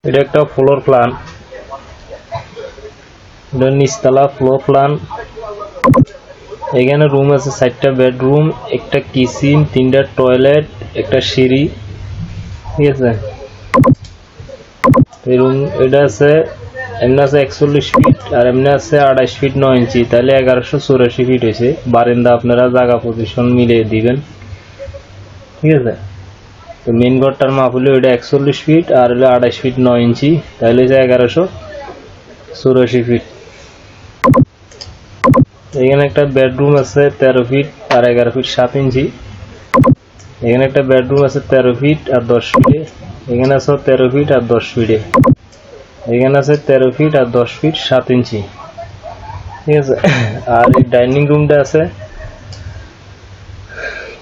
এটা একটা floor plan, এটা নিচতলা ফ্লোর প্ল্যান। এখানে রুম আছে 4টা বেডরুম, একটা কিচেন, 3টা টয়লেট, একটা সিঁড়ি, ঠিক আছে। এই রুম এটা আছে এমনি আছে 41 ফিট আর এমনি আছে 28 ফিট 9 ইঞ্চি, তাহলে 1184 ফিট হয়েছে। বারান্দা আপনারা জায়গা পজিশন মিলিয়ে দিবেন, ঠিক আছে। তো মেন ঘরটার মাপ হলো এটা 41 ফিট আর হলো 28 ফিট 9 ইঞ্চি, তাহলে যে 1184 ফিট। এখানে একটা বেডরুম আছে 13 ফিট আর 11 ফিট 7 ইঞ্চি। এখানে একটা বেডরুম আছে 13 ফিট আর 10 ফিটে। এখানে আছে 13 ফিট আর 10 ফিটে। এখানে আছে 13 ফিট আর 10 ফিট 7 ইঞ্চি, ঠিক আছে। আর এই ডাইনিং রুমটা আছে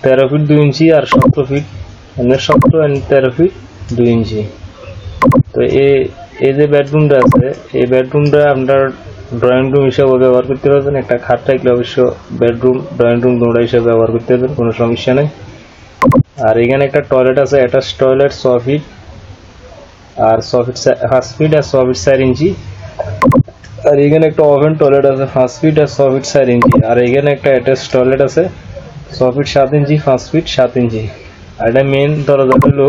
13 ফিট 2 ইঞ্চি আর 17 ফিট, মানে 17 আর 13 ফিট 2 ইঞ্চি। তো এই যে বেডরুমটা আছে, এই বেডরুমটা আপনার ড্রয়িং রুম হিসেবে ব্যবহার করতে পারবেন। একটা খাট থাকলে অবশ্য বেডরুম ড্রয়িং রুম দুটো হিসেবে ব্যবহার করতে পারবেন, কোনো সমস্যা নেই। আর এখানে একটা টয়লেট আছে, অ্যাটাচ টয়লেট 6 ফিট আর 6 ফিট 5 ফিট আর 6 ফিট 4 ইঞ্চি। আর এখানে একটা ওভেন টয়লেট আছে 5 ফিট আর 6 ফিট 4 ইঞ্চি। আর এখানে একটা অ্যাটাচ টয়লেট আছে 6 ফিট 7 ইঞ্চি 5 ফিট 7 ইঞ্চি। আর এটা মেন দরজা হলো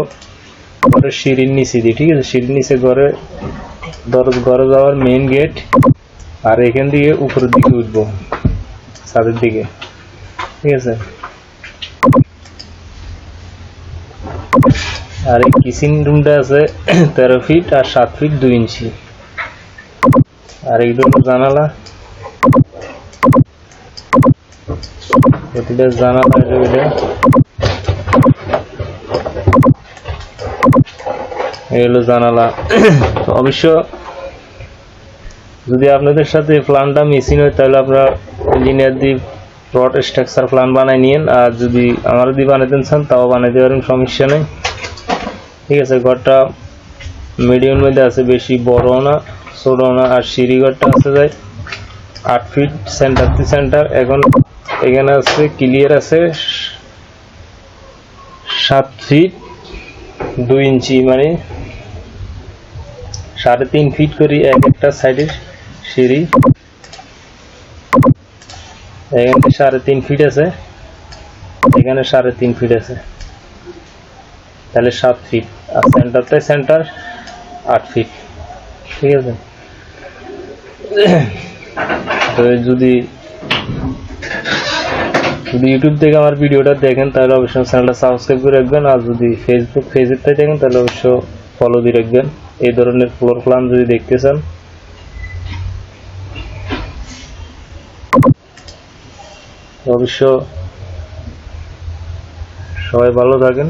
ঘরের সিঁড়ির নিচে দিয়ে, ঠিক আছে। সিঁড়ির নিচে ঘরে যাওয়ার মেইন গেট। আর এখান থেকে উপরের দিকে উঠবো ছাদের দিকে, ঠিক আছে। আর এই কিচেন রুমটা আছে 13 ফিট আর 7 ফিট 2 ইঞ্চি। আর এই দুটো জানালা, প্রতিটা জানালা এটা এগুলো জানালা। তো অবশ্য যদি আপনাদের সাথে প্ল্যানটা মিসিং হয় তাহলে আপনারা ইঞ্জিনিয়ার দিয়ে প্লট স্ট্রাকচার প্ল্যান বানাই নিন। আর যদি আমার যদি বানাইতে চান তাও বানাইতে পারেন, সমস্যা নেই, ঠিক আছে। ঘরটা মিডিয়ামের মধ্যে আছে, বেশি বড় না ছোট না। আর সিঁড়ি ঘরটা আছে যায় 8 ফিট সেন্টার টু সেন্টার। এখন এখানে আছে ক্লিয়ার আছে 7 ফিট 2 ইঞ্চি, মানে 3.5 ফিট করে একটা সাইডের সিঁড়ি। এখানে 3.5 ফিট আছে, এখানে 3.5 ফিট আছে, তাহলে 7 ফিট। আর সেন্টারটাই সেন্টার 8 ফিট, ঠিক আছে। তো যদি ইউটিউব থেকে আমার ভিডিওটা দেখেন তাহলে অবশ্যই চ্যানেলটা সাবস্ক্রাইব করে রাখবেন। আর যদি ফেসবুক থেকে দেখেন তাহলে অবশ্য ফলো দিয়ে রাখবেন। এই ধরনের ফ্লোর প্ল্যান যদি দেখতে চান, অবশ্য সবাই ভালো থাকেন।